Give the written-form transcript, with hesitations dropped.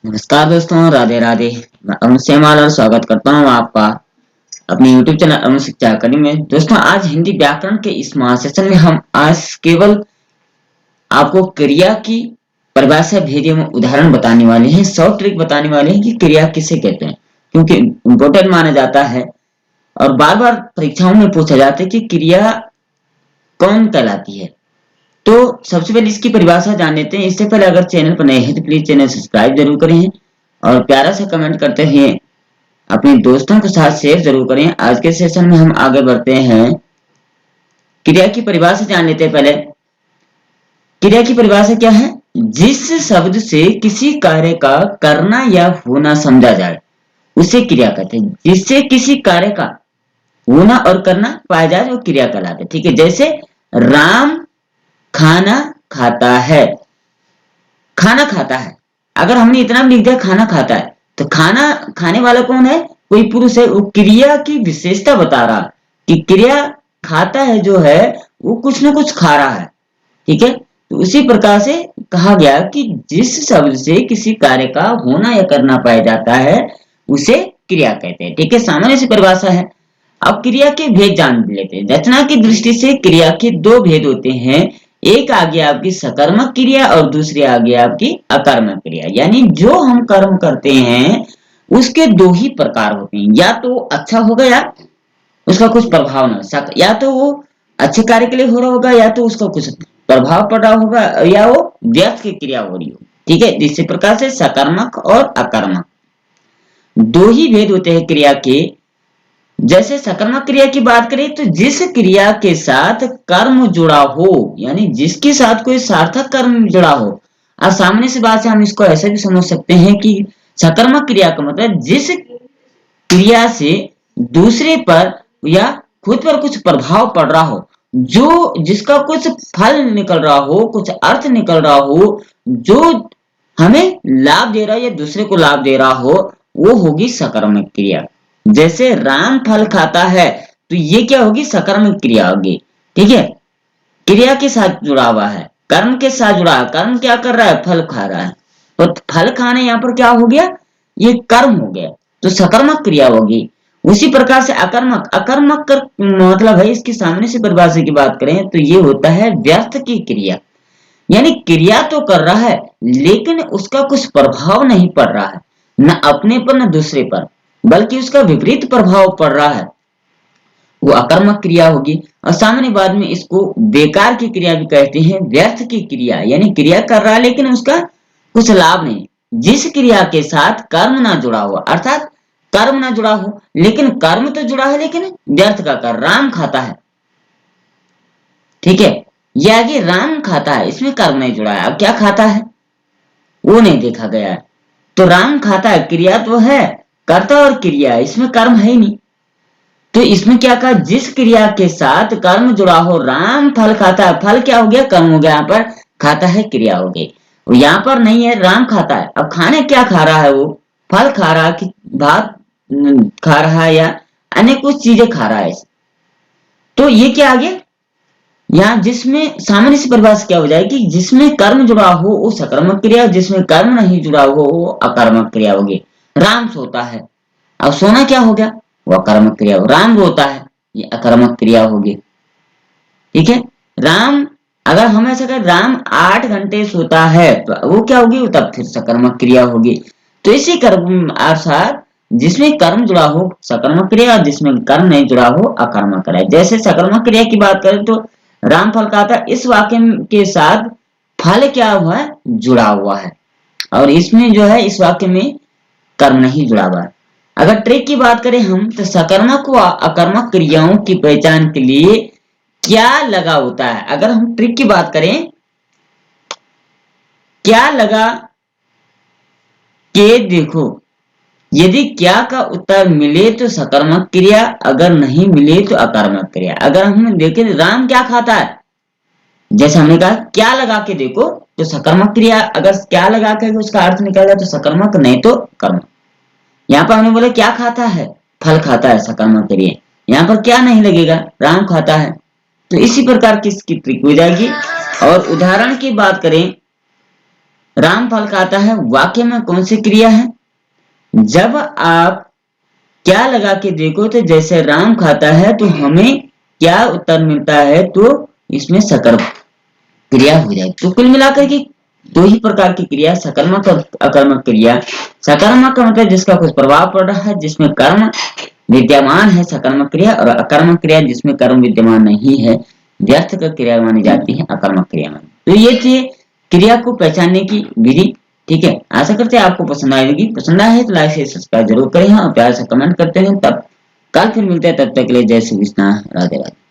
नमस्कार दोस्तों, राधे राधे। मैं अरुण सेमाल और स्वागत करता हूँ आपका अपने YouTube चैनल अरुण शिक्षा अकादमी में। दोस्तों, आज हिंदी व्याकरण के इस महासेशन में हम आज केवल आपको क्रिया की परिभाषा भेदे में उदाहरण बताने वाले हैं, शॉर्ट ट्रिक बताने वाले हैं कि क्रिया किसे कहते हैं, क्योंकि इम्पोर्टेंट माना जाता है और बार बार परीक्षाओं में पूछा जाता है कि क्रिया कौन कहलाती है। तो सबसे पहले इसकी परिभाषा जान लेते हैं। इससे पहले अगर चैनल पर नए हैं तो प्लीज चैनल सब्सक्राइब जरूर करें और प्यारा सा कमेंट करते हुए अपने दोस्तों के साथ शेयर जरूर करें। आज के सेशन में हम आगे बढ़ते हैं। क्रिया की परिभाषा जान लेते हैं। पहले क्रिया की परिभाषा क्या है? जिस शब्द से किसी कार्य का करना या होना समझा जाए उसे क्रिया कहते हैं। जिससे किसी कार्य का होना और करना पाया जाए वो क्रिया कहलाते हैं। ठीक है, जैसे राम खाना खाता है। खाना खाता है, अगर हमने इतना लिख दिया खाना खाता है, तो खाना खाने वाला कौन है? कोई पुरुष है। वो क्रिया की विशेषता बता रहा कि क्रिया खाता है जो है वो कुछ ना कुछ खा रहा है। ठीक है, तो उसी प्रकार से कहा गया कि जिस शब्द से किसी कार्य का होना या करना पाया जाता है उसे क्रिया कहते हैं। ठीक है, सामान्य सी परिभाषा है। अब क्रिया के भेद जान लेते हैं। रचना की दृष्टि से क्रिया के दो भेद होते हैं। एक आ गया आपकी सकर्मक क्रिया और दूसरी आ गया आपकी अकर्मक क्रिया। यानी जो हम कर्म करते हैं उसके दो ही प्रकार होते हैं, या तो अच्छा होगा या उसका कुछ प्रभाव ना। या तो वो अच्छे कार्य के लिए हो रहा होगा या तो उसका कुछ प्रभाव पड़ रहा होगा या वो व्यर्थ की क्रिया हो रही हो। ठीक है, इसी प्रकार से सकर्मक और अकर्मक दो ही भेद होते हैं क्रिया के। जैसे सकर्मक क्रिया की बात करें तो जिस क्रिया के साथ कर्म जुड़ा हो, यानी जिसके साथ कोई सार्थक कर्म जुड़ा हो। और सामने से बात से हम इसको ऐसे भी समझ सकते हैं कि सकर्मक क्रिया का मतलब जिस क्रिया से दूसरे पर या खुद पर कुछ प्रभाव पड़ रहा हो, जो जिसका कुछ फल निकल रहा हो, कुछ अर्थ निकल रहा हो, जो हमें लाभ दे रहा है या दूसरे को लाभ दे रहा हो, वो होगी सकर्मक क्रिया। जैसे राम फल खाता है तो ये क्या होगी? सकर्मक क्रिया होगी। ठीक है, क्रिया के साथ जुड़ा हुआ है, कर्म के साथ जुड़ा है। कर्म क्या कर रहा है? फल खा रहा है। तो फल खाने यहाँ पर क्या हो गया? ये कर्म हो गया, तो सकर्मक क्रिया होगी। उसी प्रकार से अकर्मक अकर्मक कर मतलब है, इसकी सामने से परिभाषा की बात करें तो ये होता है व्यर्थ की क्रिया। यानी क्रिया तो कर रहा है लेकिन उसका कुछ प्रभाव नहीं पड़ रहा है, न अपने पर न दूसरे पर, बल्कि उसका विपरीत प्रभाव पड़ रहा है, वो अकर्मक क्रिया होगी। और सामान्य बाद में इसको बेकार की क्रिया भी कहते हैं। व्यर्थ की क्रिया यानी क्रिया कर रहा है लेकिन उसका कुछ लाभ नहीं। जिस क्रिया के साथ कर्म ना जुड़ा हुआ, अर्थात कर्म ना जुड़ा हो लेकिन कर्म तो जुड़ा है लेकिन व्यर्थ का कर। राम खाता है, ठीक है, ये आगे राम खाता है, इसमें कर्म नहीं जुड़ा है। अब क्या खाता है वो नहीं देखा गया है। तो राम खाता है, क्रिया तो है, कर्ता और क्रिया, इसमें कर्म है ही नहीं। तो इसमें क्या कहा? जिस क्रिया के साथ कर्म जुड़ा हो, राम फल खाता है। फल क्या हो गया? कर्म हो गया। यहाँ पर खाता है क्रिया हो गई। यहाँ पर नहीं है, राम खाता है। अब खाने क्या खा रहा है? वो फल खा रहा है कि भात खा रहा है या अन्य कुछ चीजें खा रहा है। तो ये क्या आ गया? यहाँ जिसमें सामान्य से परिभाषा क्या हो जाएगी? जिसमें कर्म जुड़ा हो वो सकर्मक क्रिया, जिसमें कर्म नहीं जुड़ा हो वो अकर्मक क्रिया होगी। राम सोता है, अब सोना क्या हो गया? वो अकर्मक क्रिया हो। राम रोता है, ये अकर्मक क्रिया होगी। ठीक है, राम अगर हम ऐसा करें राम 8 घंटे सोता है तो वो क्या होगी? तब फिर सकर्मक क्रिया होगी। तो इसी कर्म अर्थात जिसमें कर्म जुड़ा हो सकर्मक क्रिया और जिसमें कर्म नहीं जुड़ा हो अकर्मक क्रिया। जैसे सकर्मक क्रिया की बात करें तो राम फल खाता है, इस वाक्य के साथ फल क्या हुआ है? जुड़ा हुआ है, और इसमें जो है इस वाक्य में कर्म नहीं जुड़ा हुआ है। अगर ट्रिक की बात करें हम तो सकर्मक व अकर्मक क्रियाओं की पहचान के लिए क्या लगा होता है? अगर हम ट्रिक की बात करें, क्या लगा के देखो, यदि क्या का उत्तर मिले तो सकर्मक क्रिया, अगर नहीं मिले तो अकर्मक क्रिया। अगर हम देखें राम क्या खाता है, जैसे हमने कहा क्या लगा के देखो तो सकर्मक क्रिया, अगर क्या लगा के उसका अर्थ निकल जाए तो सकर्मक, नहीं तो कर्म। यहाँ पर हमने बोला क्या खाता है? फल खाता है, सकर्मक क्रिया। यहाँ पर क्या नहीं लगेगा? राम खाता है। तो इसी प्रकार की इसकी ट्रिक हो जाएगी। और उदाहरण की बात करें राम फल खाता है वाक्य में कौन सी क्रिया है? जब आप क्या लगा के देखो तो जैसे राम खाता है तो हमें क्या उत्तर मिलता है, तो इसमें सकर्मक क्रिया हो जाए। तो कुल मिलाकर के दो ही प्रकार की क्रिया, सकर्मक और अकर्मक क्रिया। सकर्मक का मतलब जिसका कुछ प्रभाव पड़ रहा है, जिसमें कर्म विद्यमान है, सकर्मक क्रिया। और अकर्मक क्रिया जिसमें कर्म विद्यमान नहीं है, व्यर्थ का क्रिया मानी जाती है अकर्मक क्रिया मानी। तो ये थी क्रिया को पहचानने की विधि। ठीक है, आशा करते हैं आपको पसंद आएगी। पसंद आए तो लाइक शेयर सब्सक्राइब जरूर करें और प्यार से कमेंट करते हैं। तब कल फिर मिलते हैं, तब तक के लिए जय श्री कृष्णा, राधे राधे।